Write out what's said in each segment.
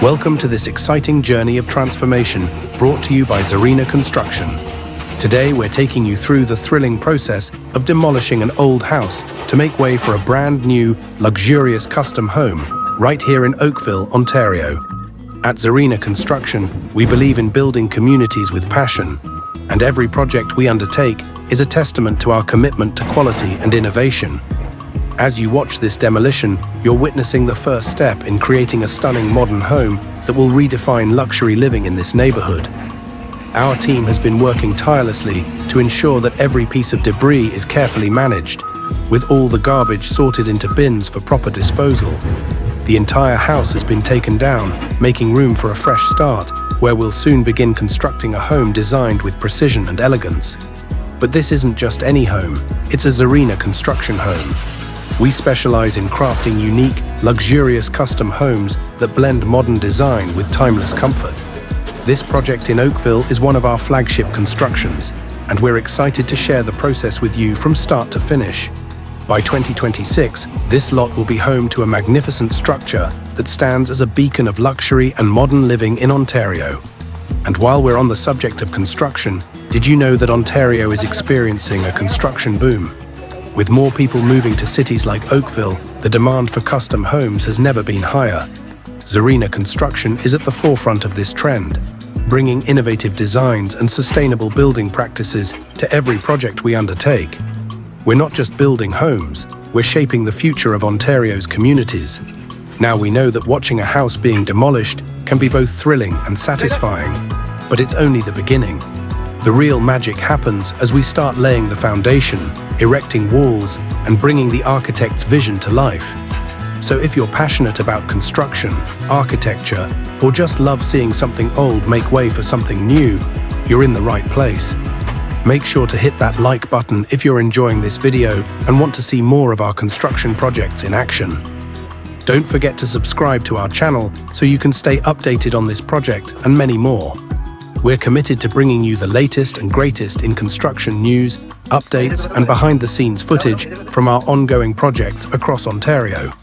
Welcome to this exciting journey of transformation brought to you by Zarina Construction. Today we're taking you through the thrilling process of demolishing an old house to make way for a brand new, luxurious custom home right here in Oakville, Ontario. At Zarina Construction, we believe in building communities with passion, and every project we undertake is a testament to our commitment to quality and innovation. As you watch this demolition, you're witnessing the first step in creating a stunning modern home that will redefine luxury living in this neighborhood. Our team has been working tirelessly to ensure that every piece of debris is carefully managed, with all the garbage sorted into bins for proper disposal. The entire house has been taken down, making room for a fresh start, where we'll soon begin constructing a home designed with precision and elegance. But this isn't just any home, it's a Zarina Construction home. We specialize in crafting unique, luxurious custom homes that blend modern design with timeless comfort. This project in Oakville is one of our flagship constructions, and we're excited to share the process with you from start to finish. By 2026, this lot will be home to a magnificent structure that stands as a beacon of luxury and modern living in Ontario. And while we're on the subject of construction, did you know that Ontario is experiencing a construction boom? With more people moving to cities like Oakville, the demand for custom homes has never been higher. Zarina Construction is at the forefront of this trend, bringing innovative designs and sustainable building practices to every project we undertake. We're not just building homes, we're shaping the future of Ontario's communities. Now we know that watching a house being demolished can be both thrilling and satisfying, but it's only the beginning. The real magic happens as we start laying the foundation, erecting walls, and bringing the architect's vision to life. So if you're passionate about construction, architecture, or just love seeing something old make way for something new, you're in the right place. Make sure to hit that like button if you're enjoying this video and want to see more of our construction projects in action. Don't forget to subscribe to our channel so you can stay updated on this project and many more. We're committed to bringing you the latest and greatest in construction news, updates, and behind-the-scenes footage from our ongoing projects across Ontario.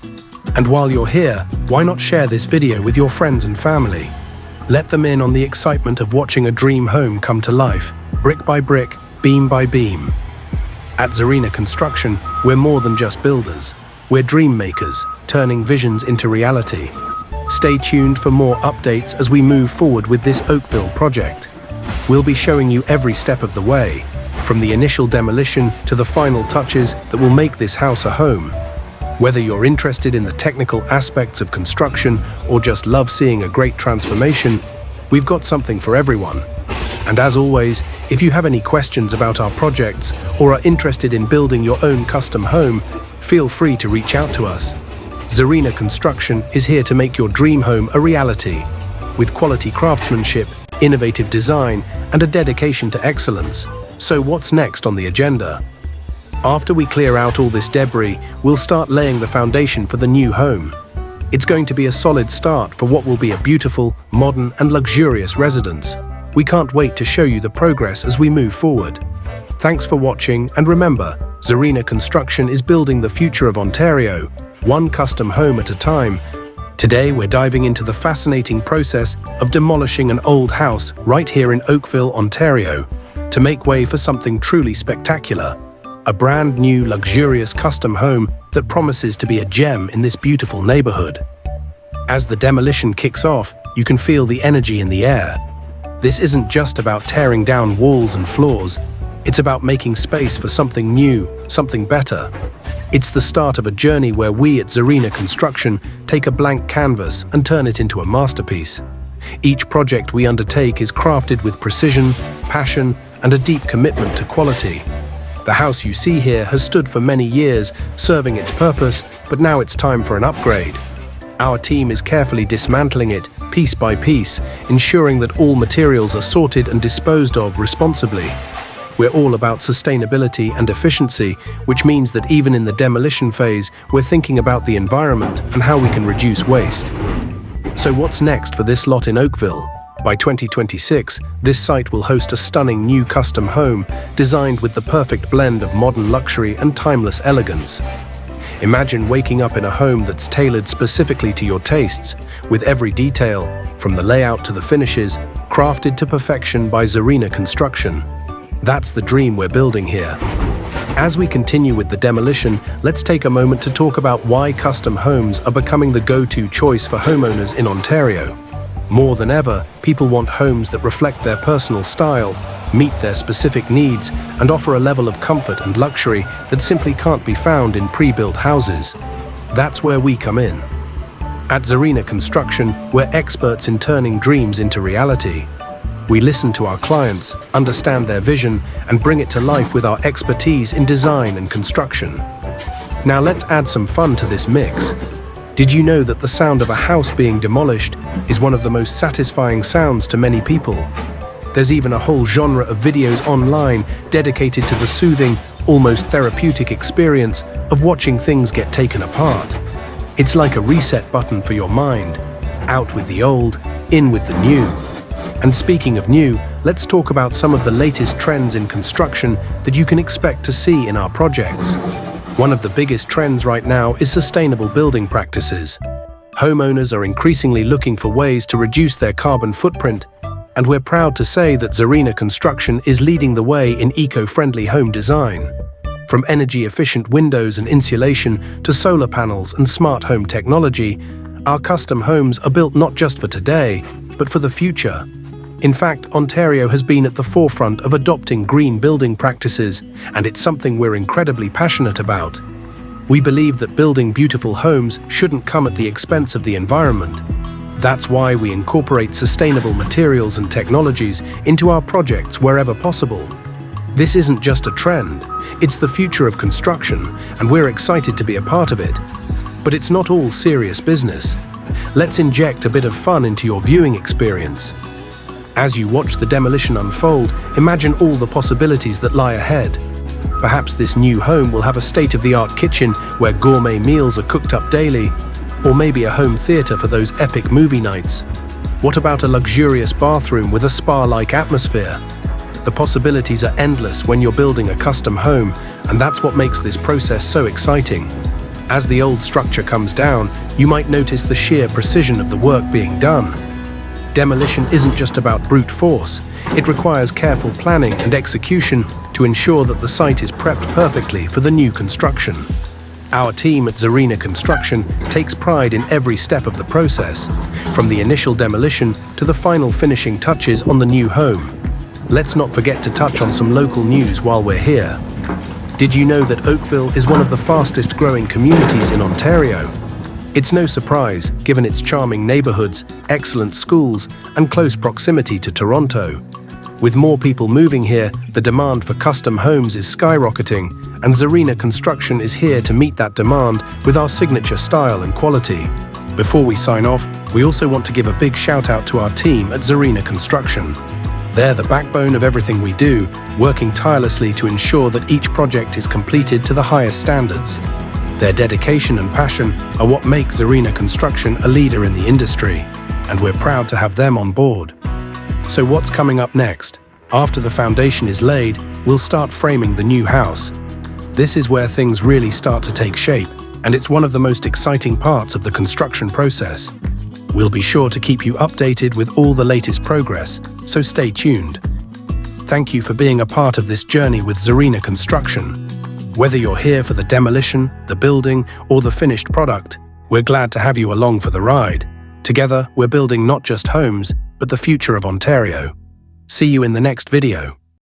And while you're here, why not share this video with your friends and family? Let them in on the excitement of watching a dream home come to life, brick by brick, beam by beam. At Zarina Construction, we're more than just builders. We're dream makers, turning visions into reality. Stay tuned for more updates as we move forward with this Oakville project. We'll be showing you every step of the way, from the initial demolition to the final touches that will make this house a home. Whether you're interested in the technical aspects of construction or just love seeing a great transformation, we've got something for everyone. And as always, if you have any questions about our projects or are interested in building your own custom home, feel free to reach out to us. Zarina Construction is here to make your dream home a reality, with quality craftsmanship, innovative design, and a dedication to excellence. So what's next on the agenda? After we clear out all this debris, we'll start laying the foundation for the new home. It's going to be a solid start for what will be a beautiful, modern, and luxurious residence. We can't wait to show you the progress as we move forward. Thanks for watching, and remember, Zarina Construction is building the future of Ontario, one custom home at a time. Today we're diving into the fascinating process of demolishing an old house right here in Oakville, Ontario, to make way for something truly spectacular. A brand new, luxurious custom home that promises to be a gem in this beautiful neighborhood. As the demolition kicks off, you can feel the energy in the air. This isn't just about tearing down walls and floors, it's about making space for something new, something better. It's the start of a journey where we at Zarina Construction take a blank canvas and turn it into a masterpiece. Each project we undertake is crafted with precision, passion, and a deep commitment to quality. The house you see here has stood for many years, serving its purpose, but now it's time for an upgrade. Our team is carefully dismantling it, piece by piece, ensuring that all materials are sorted and disposed of responsibly. We're all about sustainability and efficiency, which means that even in the demolition phase, we're thinking about the environment and how we can reduce waste. So what's next for this lot in Oakville? By 2026, this site will host a stunning new custom home designed with the perfect blend of modern luxury and timeless elegance. Imagine waking up in a home that's tailored specifically to your tastes, with every detail, from the layout to the finishes, crafted to perfection by Zarina Construction. That's the dream we're building here. As we continue with the demolition, let's take a moment to talk about why custom homes are becoming the go-to choice for homeowners in Ontario. More than ever, people want homes that reflect their personal style, meet their specific needs, and offer a level of comfort and luxury that simply can't be found in pre-built houses. That's where we come in. At Zarina Construction, we're experts in turning dreams into reality. We listen to our clients, understand their vision, and bring it to life with our expertise in design and construction. Now let's add some fun to this mix. Did you know that the sound of a house being demolished is one of the most satisfying sounds to many people? There's even a whole genre of videos online dedicated to the soothing, almost therapeutic experience of watching things get taken apart. It's like a reset button for your mind. Out with the old, in with the new. And speaking of new, let's talk about some of the latest trends in construction that you can expect to see in our projects. One of the biggest trends right now is sustainable building practices. Homeowners are increasingly looking for ways to reduce their carbon footprint, and we're proud to say that Zarina Construction is leading the way in eco-friendly home design. From energy-efficient windows and insulation to solar panels and smart home technology, our custom homes are built not just for today, but for the future. In fact, Ontario has been at the forefront of adopting green building practices, and it's something we're incredibly passionate about. We believe that building beautiful homes shouldn't come at the expense of the environment. That's why we incorporate sustainable materials and technologies into our projects wherever possible. This isn't just a trend, it's the future of construction, and we're excited to be a part of it. But it's not all serious business. Let's inject a bit of fun into your viewing experience. As you watch the demolition unfold, imagine all the possibilities that lie ahead. Perhaps this new home will have a state-of-the-art kitchen where gourmet meals are cooked up daily, or maybe a home theater for those epic movie nights. What about a luxurious bathroom with a spa-like atmosphere? The possibilities are endless when you're building a custom home, and that's what makes this process so exciting. As the old structure comes down, you might notice the sheer precision of the work being done. Demolition isn't just about brute force. It requires careful planning and execution to ensure that the site is prepped perfectly for the new construction. Our team at Zarina Construction takes pride in every step of the process, from the initial demolition to the final finishing touches on the new home. Let's not forget to touch on some local news while we're here. Did you know that Oakville is one of the fastest growing communities in Ontario? It's no surprise, given its charming neighborhoods, excellent schools, and close proximity to Toronto. With more people moving here, the demand for custom homes is skyrocketing, and Zarina Construction is here to meet that demand with our signature style and quality. Before we sign off, we also want to give a big shout out to our team at Zarina Construction. They're the backbone of everything we do, working tirelessly to ensure that each project is completed to the highest standards. Their dedication and passion are what make Zarina Construction a leader in the industry, and we're proud to have them on board. So what's coming up next? After the foundation is laid, we'll start framing the new house. This is where things really start to take shape, and it's one of the most exciting parts of the construction process. We'll be sure to keep you updated with all the latest progress, so stay tuned. Thank you for being a part of this journey with Zarina Construction. Whether you're here for the demolition, the building, or the finished product, we're glad to have you along for the ride. Together, we're building not just homes, but the future of Ontario. See you in the next video.